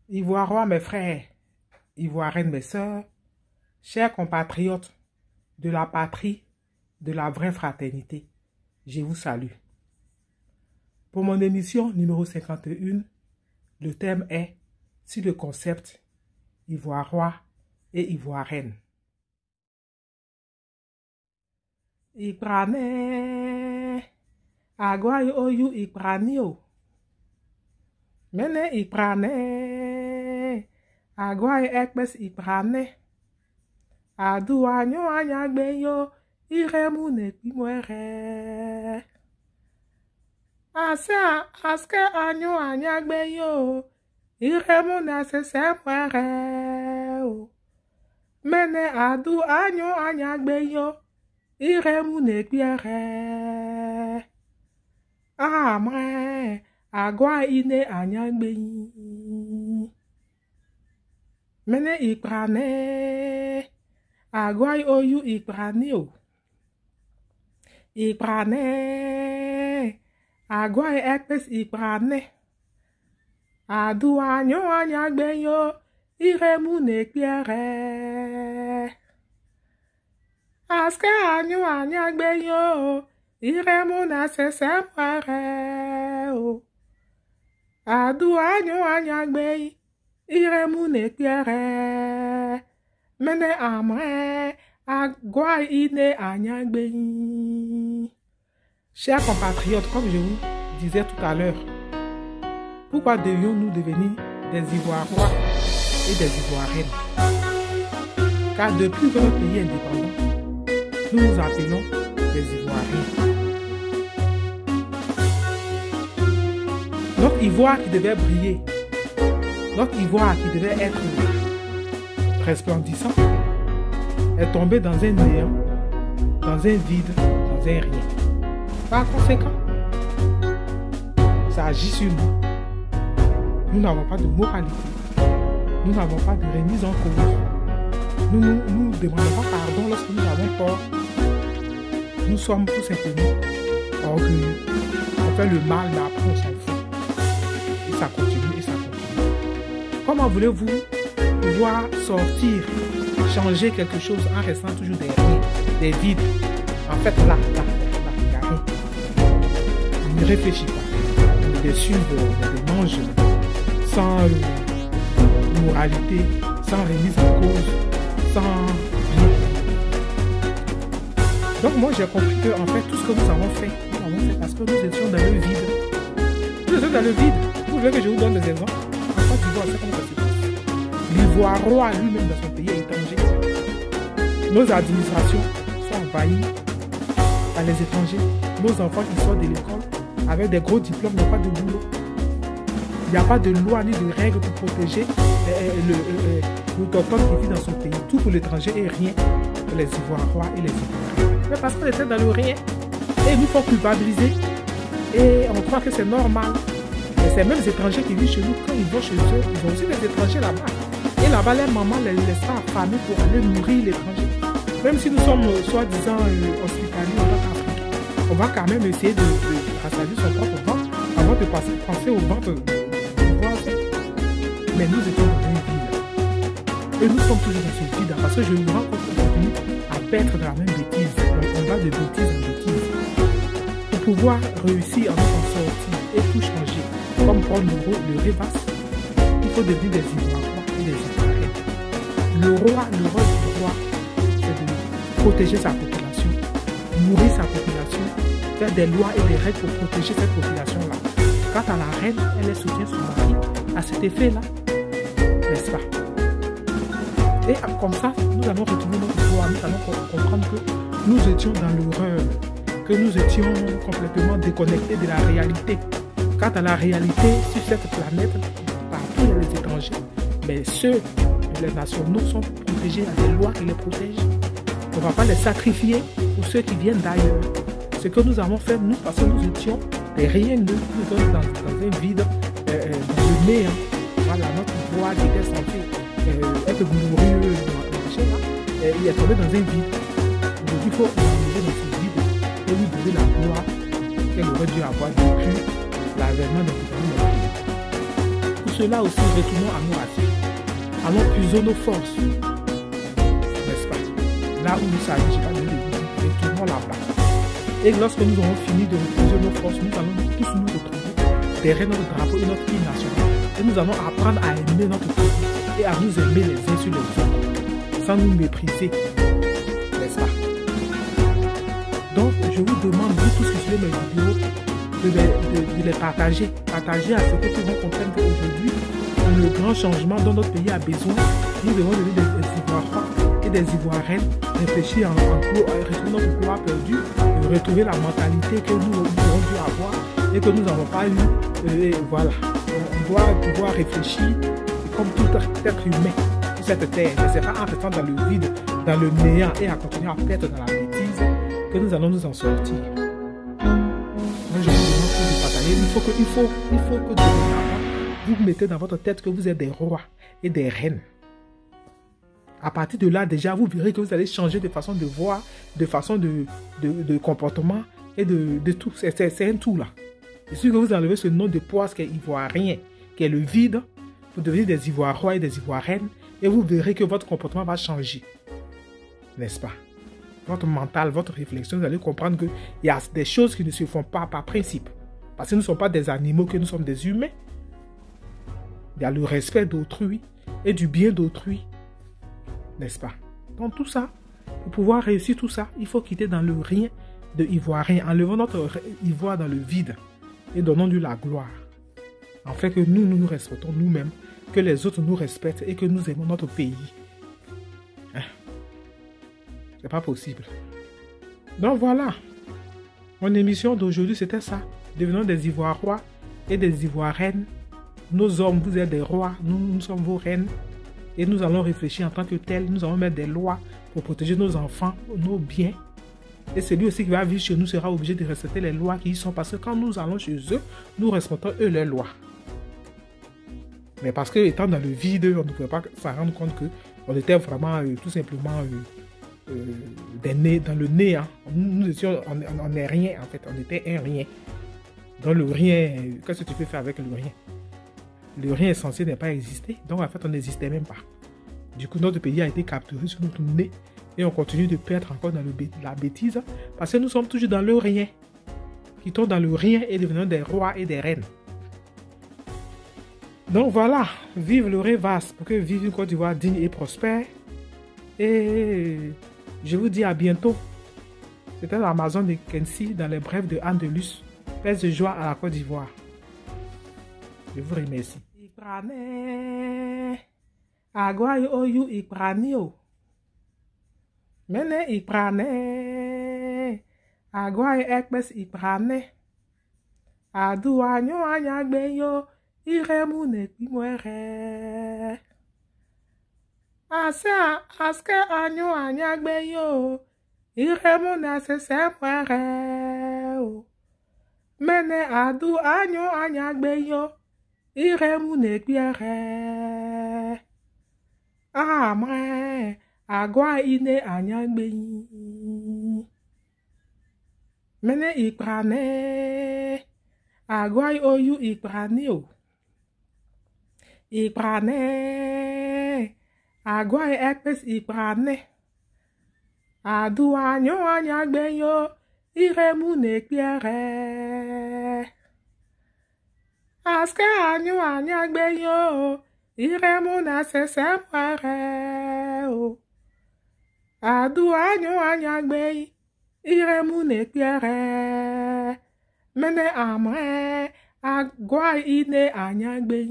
Ivoirois, mes frères, Ivoiriennes, mes sœurs, chers compatriotes de la patrie, de la vraie fraternité, je vous salue. Pour mon émission numéro 51, le thème est sur le concept Ivoirois et Ivoirienne. Iprane, agwayo oyu ipranio. Mene iprane, agwayo ekpes iprane. Adu anyo anyagbeyo, iremu nekimwere. Aske anyo anyagbeyo, iremu nesesemwere. Mene adu anyo anyagbeyo, iremu nekbiere. Amre, agwa ine anyagbeyi. Mene iprane, agwa oyu ipranio. Iprane, agwa ekpes iprane. Adu anyo anyagbeyo, iremu nekbiere. Aske anyo anyagbeyo, iremu nesesemwere. Adu anyo anyagbeyi, iremu nekbiere. Mene amre, agwa ine anyagbeyi. Chers compatriotes, comme je vous disais tout à l'heure, pourquoi devions-nous devenir des Ivoirois et des Ivoiriennes? Car depuis que notre pays est indépendant, nous nous appelons des Ivoiriens. Notre ivoire qui devait briller, notre ivoire qui devait être resplendissant, est tombé dans un néant, dans un vide, dans un rien. Par conséquent, ça agit sur nous. Nous n'avons pas de moralité. Nous n'avons pas de remise en cause. Nous ne demandons pas pardon lorsque nous avons tort. Nous sommes tout simplement orgueilleux. On fait le mal, mais après on s'en fout. Et ça continue, et ça continue. Comment voulez-vous pouvoir sortir, changer quelque chose en restant toujours des riens, des vides? En fait, là, il n'y a rien. On ne réfléchit pas. On est des suivres, on est des mange sans moralité, sans remise en cause, sans rien. Donc moi j'ai compris que en fait tout ce que nous avons fait, parce que nous étions dans le vide. Nous étions dans le vide. Vous voulez que je vous donne des exemples? En Côte d'Ivoire, c'est comme ça se passe. L'Ivoirois lui-même dans son pays est étranger. Nos administrations sont envahies par les étrangers. Nos enfants qui sortent de l'école avec des gros diplômes n'ont pas de boulot. Il n'y a pas de loi ni de règles pour protéger l'autochtone qui vit dans son pays. Tout pour l'étranger et rien pour les Ivoirois et les Ivoiriens. Mais parce qu'on était dans le rien et ils nous font culpabiliser et on croit que c'est normal. Et ces mêmes étrangers qui vivent chez nous, quand ils vont chez eux, ils ont aussi des étrangers là-bas. Et là-bas, les mamans les laissent affamer pour aller nourrir l'étranger. Même si nous sommes soi-disant hospitaliers en Afrique, on va quand même essayer de rassasier son propre ventre avant de penser au ventre de voisin. Mais nous étions dans un vide. Et nous sommes toujours dans ce vide parce que je me rends compte qu'on continue à perdre dans la même bêtise. On va de bêtise en bêtise. Pour pouvoir réussir à nous en sortir et tout changer, comme Paul le rêvasse, il faut devenir des Ivoiriens et des Ivoiriennes. Le rôle du roi, c'est de protéger sa population, nourrir sa population, faire des lois et des règles pour protéger cette population-là. Quant à la reine, elle soutient son mari à cet effet-là, n'est-ce pas? Et comme ça, nous allons retrouver notre pouvoir, nous allons comprendre que nous étions dans l'horreur, que nous étions complètement déconnectés de la réalité. Quant à la réalité, sur cette planète, partout les étrangers, mais ceux, les nationaux sont protégés, il y a des lois qui les protègent. On ne va pas les sacrifier pour ceux qui viennent d'ailleurs. Ce que nous avons fait, nous, parce que nous étions des rien de nous dans un vide, dans le néant. Voilà, notre voix qui était censée être glorieux, il est tombé dans un vide. Donc il faut enlever dans ce vide et lui donner la gloire qu'elle aurait dû avoir depuis l'avènement de notre pays. Pour cela aussi, retournons à nos racines. Allons puiser nos forces. N'est-ce pas? Là où nous savons, je vais dire, retournons là-bas. Et lorsque nous aurons fini de puiser nos forces, nous allons tous nous retrouver derrière notre drapeau et notre hymne national. Et nous allons apprendre à aimer notre pays et à nous aimer les uns sur les autres, sans nous mépriser. N'est-ce pas? Donc, je vous demande, vous tous qui suivez mes vidéos, de les partager. Partager à ce que tout le monde comprenne qu'aujourd'hui, le grand changement dont notre pays a besoin, nous devons devenir des Ivoiriens et des Ivoiriennes, réfléchir en retrouver notre gloire perdue, retrouver la mentalité que nous avons dû avoir et que nous n'avons pas eu. Voilà. On doit pouvoir réfléchir comme tout être humain sur cette terre. Mais ce n'est pas en restant dans le vide, dans le néant et à continuer à perdre dans la bêtise que nous allons nous en sortir. Moi, je vous demande de partager. Il faut que vous mettez dans votre tête que vous êtes des rois et des reines. À partir de là, déjà, vous verrez que vous allez changer de façon de voir, de façon de comportement et de tout. C'est un tout là. Et si vous enlevez ce nom de poisse qui est ivoirien, qui est le vide, vous devenez des Ivoiriens et des Ivoiriennes et vous verrez que votre comportement va changer. N'est-ce pas? Votre mental, votre réflexion, vous allez comprendre qu'il y a des choses qui ne se font pas par principe. Parce que nous ne sommes pas des animaux, que nous sommes des humains. Il y a le respect d'autrui et du bien d'autrui. N'est-ce pas? Donc tout ça, pour pouvoir réussir tout ça, il faut quitter dans le rien de ivoirien, enlevant notre ivoire dans le vide et donnons-lui la gloire. En fait que nous respectons nous-mêmes, que les autres nous respectent et que nous aimons notre pays. Hein? C'est pas possible. Donc voilà. Mon émission d'aujourd'hui, c'était ça. Devenons des Ivoiriens et des Ivoiriennes. Nos hommes, vous êtes des rois, nous sommes vos reines. Et nous allons réfléchir en tant que tels. Nous allons mettre des lois pour protéger nos enfants, nos biens. Et celui aussi qui va vivre chez nous sera obligé de respecter les lois qui y sont. Parce que quand nous allons chez eux, nous respectons eux leurs lois. Mais parce que étant dans le vide, on ne pouvait pas s'en rendre compte qu'on était vraiment tout simplement dans le néant. Nous étions, on n'est rien en fait. On était un rien. Dans le rien, qu'est-ce que tu peux faire avec le rien? Le rien essentiel n'est pas existé. Donc en fait, on n'existait même pas. Du coup, notre pays a été capturé sur notre nez. Et on continue de perdre encore dans la bêtise. Parce que nous sommes toujours dans le rien. Quittons dans le rien et devenons des rois et des reines. Donc voilà. Vive le rêve vaste. Pour que vive une Côte d'Ivoire digne et prospère. Et je vous dis à bientôt. C'était l'Amazon de Kensi dans les brèves de Andalus. Paix de joie à la Côte d'Ivoire. Je vous remercie. Iprane, agwayo oyu ipranio. Mene iprane, agwayo ekpes iprane. Adu anyo anyagbeyo, iremu nekimwere. Aske anyo anyagbeyo, iremu nesesemwere. Mene adu anyo anyagbeyo. Iremu nekbiere. Amre, agwa ine anyagbeyi. Mene iprane. Agwa oyu iprane o. Iprane. Agwa ekpes iprane. Adu anyo anyagbeyo. Iremu nekbiere. Aske anyo anyagbeyo, iremu na sesemwere o. Adu anyo anyagbeyi, iremu nekbiere. Mene amre, agwa ine anyagbeyi.